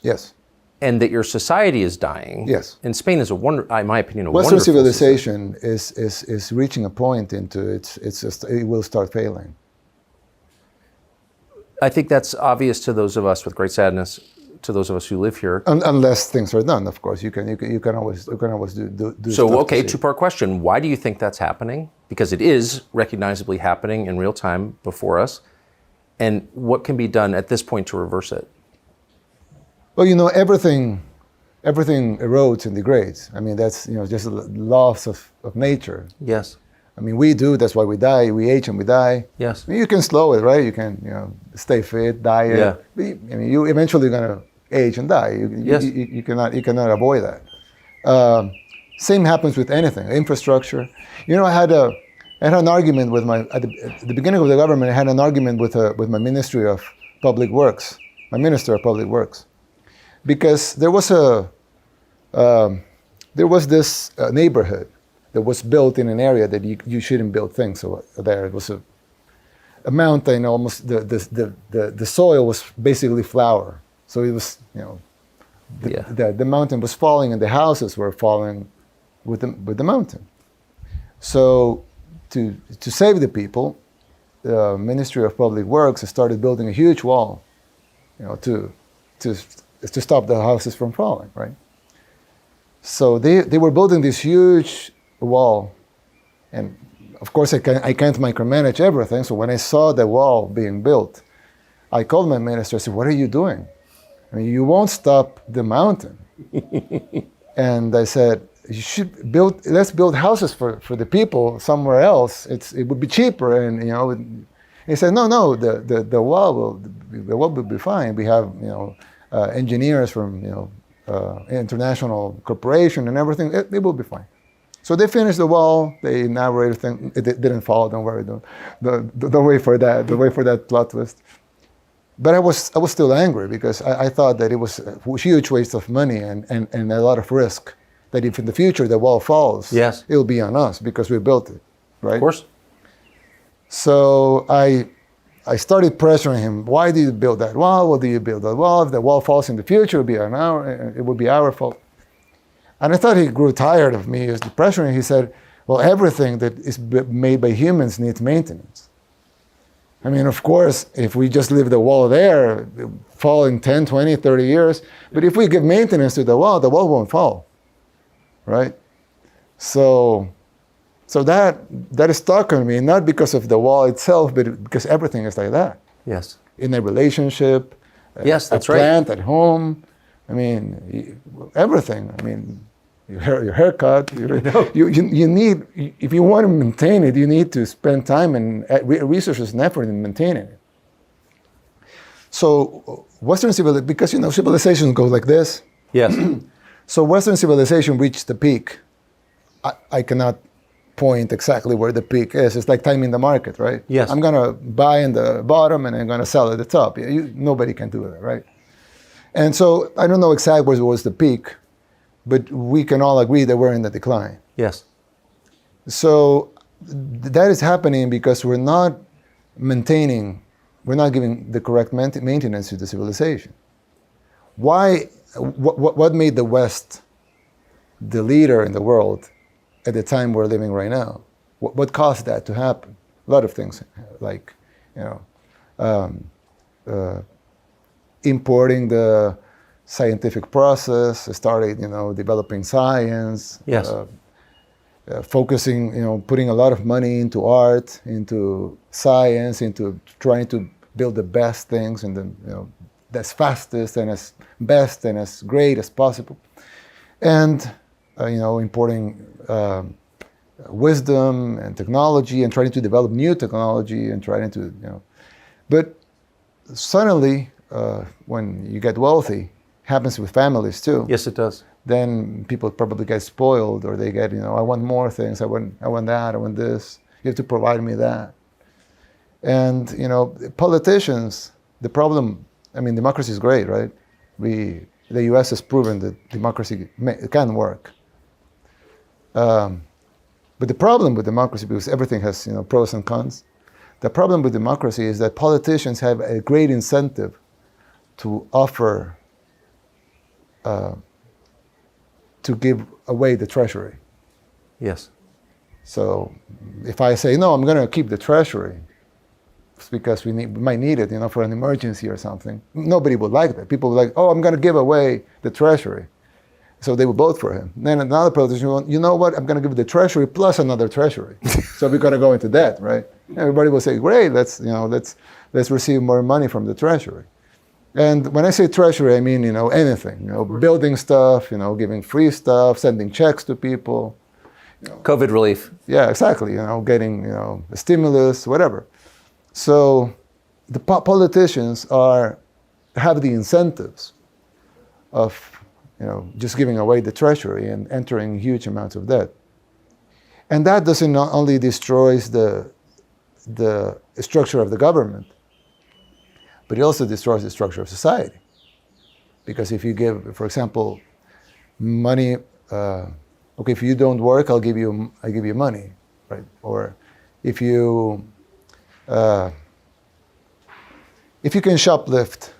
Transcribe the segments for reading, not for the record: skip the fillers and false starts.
Yes. And that your society is dying. Yes. And Spain is in my opinion, a Western wonderful civilization is reaching a point into it will start failing. I think that's obvious to those of us with great sadness, to those of us who live here. Unless things are done, of course. You can always do So, stuff okay, to see. two-part question. Why do you think that's happening? Because it is recognizably happening in real time before us. And what can be done at this point to reverse it? Well, everything erodes and degrades. I mean, that's, just the laws of nature. Yes. I mean, we do, that's why we die. We age and we die. Yes. I mean, you can slow it, right? You can, stay fit, diet. Yeah. But you eventually going to age and die. You cannot avoid that. Same happens with anything, infrastructure. I had an argument with at the beginning of the government. I had an argument with my Ministry of Public Works, my Minister of Public Works, because there was this neighborhood that was built in an area that you shouldn't build things there. It was a mountain, almost the soil was basically flour. So it was, the mountain was falling and the houses were falling with the mountain. So to save the people, the Ministry of Public Works started building a huge wall, to stop the houses from falling, right? So they were building this huge wall, and of course I can't micromanage everything. So when I saw the wall being built, I called my minister. I said, "What are you doing? I mean, you won't stop the mountain." And I said, let's build houses for the people somewhere else. It would be cheaper, and he said, no, the wall will be fine. We have engineers from international corporation and everything. It will be fine. So they finished the wall. They inaugurated thing. It didn't fall. Don't worry. Don't wait for that. Don't wait for that plot twist. But I was still angry because I thought that it was a huge waste of money and a lot of risk. That if in the future the wall falls, yes, it'll be on us because we built it, right? Of course. So I started pressuring him. Why did you build that wall? Why do you build that wall? If the wall falls in the future, it would be our fault. And I thought he grew tired of me pressuring. He said, well, everything that is made by humans needs maintenance. I mean, of course, if we just leave the wall there, it will fall in 10, 20, 30 years. But if we give maintenance to the wall won't fall, right? So that stuck on me, not because of the wall itself, but because everything is like that. Yes. In a relationship, yes, that's a plant, at home. I mean, everything. I mean, your haircut. You need, if you want to maintain it, you need to spend time and resources and effort in maintaining it. So Western civilization, because civilization goes like this. Yes. So Western civilization reached the peak. I cannot point exactly where the peak is. It's like timing the market, right? Yes. I'm gonna buy in the bottom and I'm gonna sell at the top. Nobody can do that, right? And so I don't know exactly where was the peak, but we can all agree that we're in the decline. Yes. So that is happening because we're not giving the correct maintenance to the civilization. Why? What made the West the leader in the world at the time we're living right now? What caused that to happen? A lot of things, like importing the scientific process, started developing science. Yes. Focusing, putting a lot of money into art, into science, into trying to build the best things and as fastest and as best and as great as possible, and importing wisdom and technology and trying to develop new technology and trying to but suddenly when you get wealthy, happens with families too. Yes, it does. Then people probably get spoiled, or they get I want more things. I want that. I want this. You have to provide me that. And politicians. The problem. I mean, democracy is great, right? The U.S. has proven that democracy can work. But the problem with democracy, because everything has pros and cons, the problem with democracy is that politicians have a great incentive to offer to give away the treasury. Yes. So if I say, no, I'm going to keep the treasury, it's because we might need it, for an emergency or something, nobody would like that. People would like, oh, I'm going to give away the treasury. So they would vote for him. Then another politician will, you know what, I'm going to give the treasury plus another treasury. So we're going to go into debt, right? Everybody will say, great, let's receive more money from the treasury. And when I say treasury, I mean, anything, building stuff, giving free stuff, sending checks to people. COVID relief. Yeah, exactly, getting, a stimulus, whatever. So the politicians have the incentives of, just giving away the treasury and entering huge amounts of debt. And that doesn't not only destroys the structure of the government, but it also destroys the structure of society. Because if you give, for example, money, okay, if you don't work, I give you money, right? Or if you can shoplift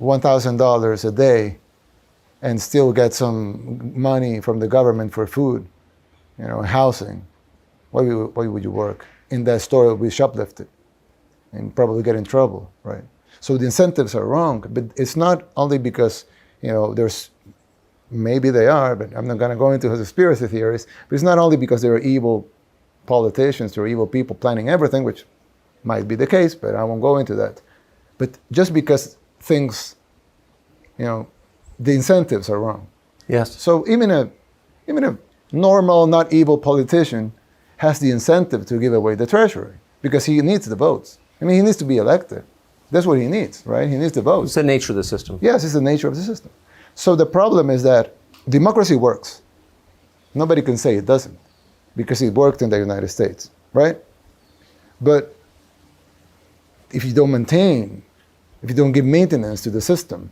$1,000 a day and still get some money from the government for food, housing, why would you work in that store we shoplifted and probably get in trouble, right? So the incentives are wrong, but it's not only because, maybe they are, but I'm not going to go into conspiracy theories, but it's not only because there are evil politicians, there are evil people planning everything, which might be the case, but I won't go into that. But just because things, the incentives are wrong. Yes. So even a normal, not evil politician has the incentive to give away the treasury because he needs the votes. He needs to be elected. That's what he needs, right? He needs the votes. It's the nature of the system. Yes, it's the nature of the system. So the problem is that democracy works. Nobody can say it doesn't because it worked in the United States, right? But if you don't give maintenance to the system,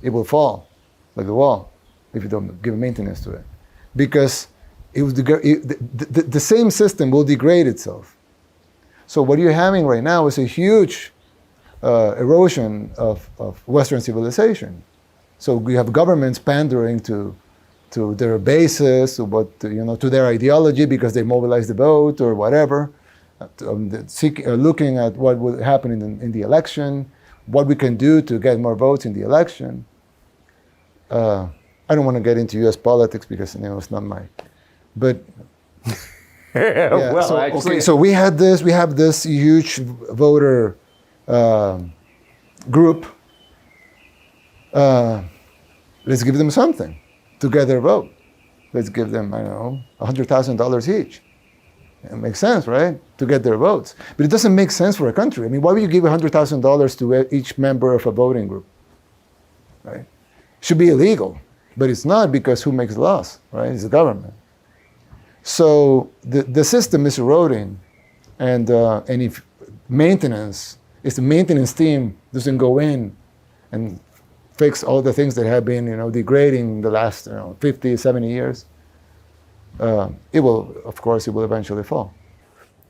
it will fall like the wall if you don't give maintenance to it. Because the same system will degrade itself. So what you're having right now is a huge erosion of Western civilization. So we have governments pandering to their bases, to their ideology because they mobilize the vote or whatever, looking at what will happen in the election, what we can do to get more votes in the election. I don't want to get into U.S. politics because it's not my. But yeah, well, so we have this huge voter group. Let's give them something to get their vote. Let's give them, $100,000 each. It makes sense, right? To get their votes. But it doesn't make sense for a country. Why would you give $100,000 to each member of a voting group? Right? It should be illegal, but it's not because who makes laws, right? It's the government. So the system is eroding, and if the maintenance team doesn't go in and fix all the things that have been, degrading the last 50, 70 years, it will eventually fall.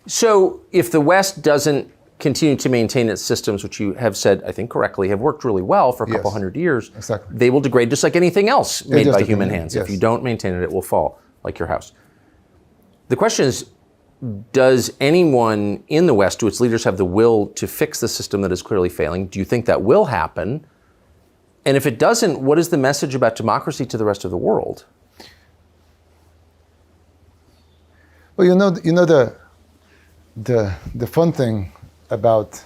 So if the West doesn't continue to maintain its systems, which you have said, I think correctly, have worked really well for a couple hundred years, exactly. They will degrade just like anything else made by human hands. Yes. If you don't maintain it, it will fall, like your house. The question is, does anyone in the West, do its leaders have the will to fix the system that is clearly failing? Do you think that will happen? And if it doesn't, what is the message about democracy to the rest of the world? Well, the fun thing about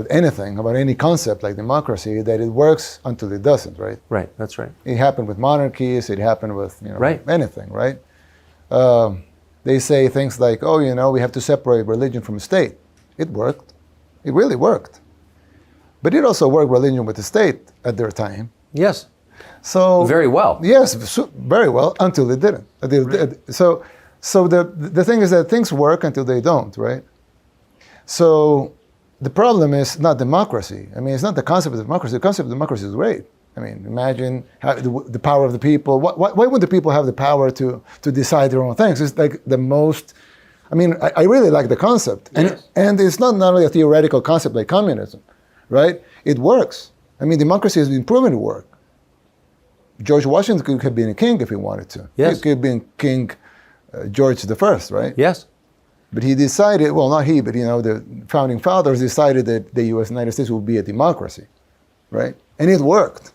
anything, about any concept like democracy, that it works until it doesn't, right? Right, that's right. It happened with monarchies, it happened with right. anything, right? They say things like, we have to separate religion from state. It worked. It really worked. But it also worked religion with the state at their time. Yes. So very well. Yes, very well, until it didn't. Right. So the thing is that things work until they don't, right? So the problem is not democracy. It's not the concept of democracy. The concept of democracy is great. Imagine the power of the people. Why would the people have the power to decide their own things? It's like the most. I really like the concept, yes. and it's not only a theoretical concept like communism, right? It works. Democracy has been proven to work. George Washington could have been a king if he wanted to. Yes. He could have been King George the First, right? Yes. But he decided, well, not he, but the founding fathers decided that the United States would be a democracy, right? And it worked.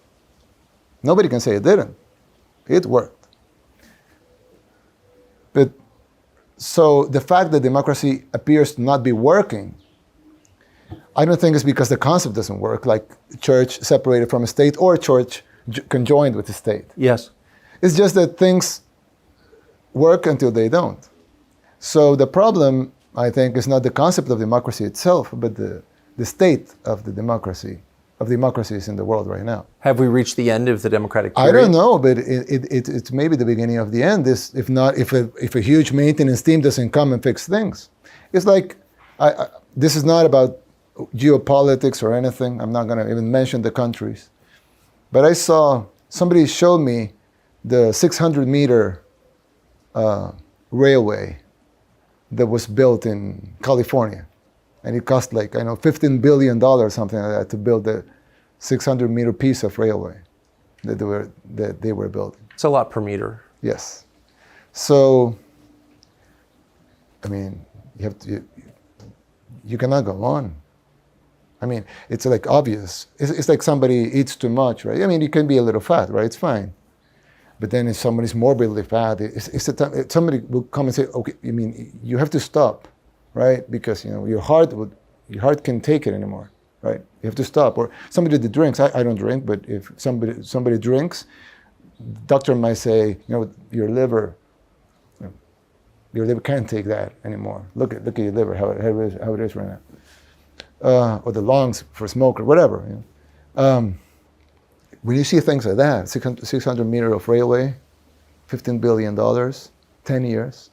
Nobody can say it didn't. It worked. But so the fact that democracy appears to not be working, I don't think it's because the concept doesn't work, like church separated from a state or church conjoined with the state. Yes. It's just that things work until they don't. So the problem, I think, is not the concept of democracy itself, but the state of the democracies in the world right now. Have we reached the end of the democratic period? I don't know, but it's maybe the beginning of the end. If a huge maintenance team doesn't come and fix things. It's like, this is not about geopolitics or anything. I'm not going to even mention the countries. But I saw, somebody showed me the 600-meter railway that was built in California. And it cost like, $15 billion, something like that, to build the 600-meter piece of railway that they were building. It's a lot per meter. Yes. So, you cannot go on. It's like obvious. It's like somebody eats too much, right? You can be a little fat, right? It's fine. But then if somebody's morbidly fat, somebody will come and say, okay, you have to stop, right? Because your heart can't take it anymore, right? You have to stop. Or somebody that drinks, I don't drink, but if somebody drinks, the doctor might say, your liver can't take that anymore. Look at your liver, how it is right now. Or the lungs for a smoker, whatever. When you see things like that, 600 meters of railway, $15 billion, 10 years,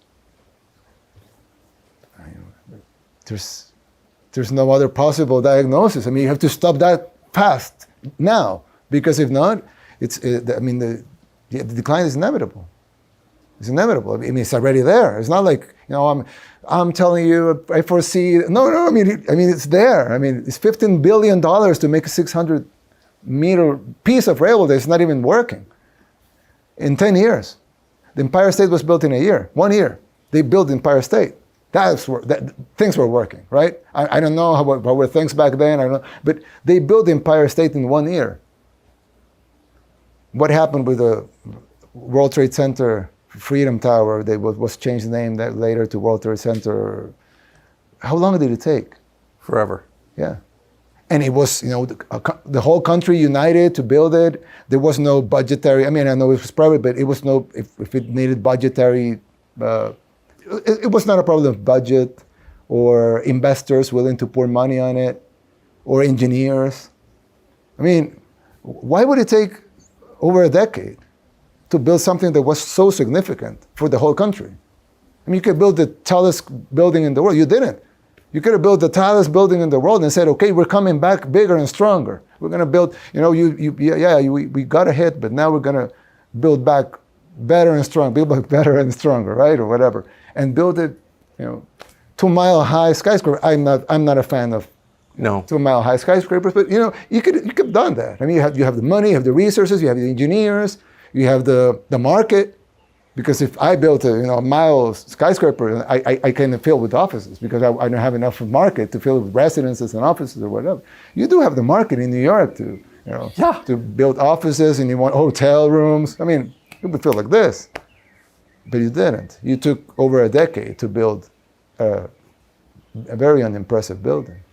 there's no other possible diagnosis. You have to stop that fast now, because if not, the decline is inevitable. It's inevitable. It's already there. It's not like I'm telling you, I foresee. No. It's there. It's $15 billion to make a 600-meter piece of railway that's not even working. In 10 years, the Empire State was built in a year. 1 year, they built the Empire State. Things were working, right? I don't know how were things back then. I don't know, but they built the Empire State in 1 year. What happened with the World Trade Center Freedom Tower? They was changed the name that later to World Trade Center. How long did it take? Forever. Yeah. And it was, the whole country united to build it. There was no budgetary, I know it was private, but it was if it needed budgetary, it was not a problem of budget or investors willing to pour money on it or engineers. Why would it take over a decade to build something that was so significant for the whole country? You could build the tallest building in the world. You didn't. You could have built the tallest building in the world and said, okay, we're coming back bigger and stronger. We're going to build, we got a hit, but now we're going to build back better and stronger, build back better and stronger, right? Or whatever. And build it, 2-mile-high skyscraper. I'm not a fan of 2-mile-high skyscrapers, but you could have done that. You have the money, you have the resources, you have the engineers, you have the market. Because if I built a mile skyscraper, I can fill with offices because I don't have enough market to fill with residences and offices or whatever. You do have the market in New York to build offices, and you want hotel rooms. It would feel like this, but you didn't. You took over a decade to build a very unimpressive building.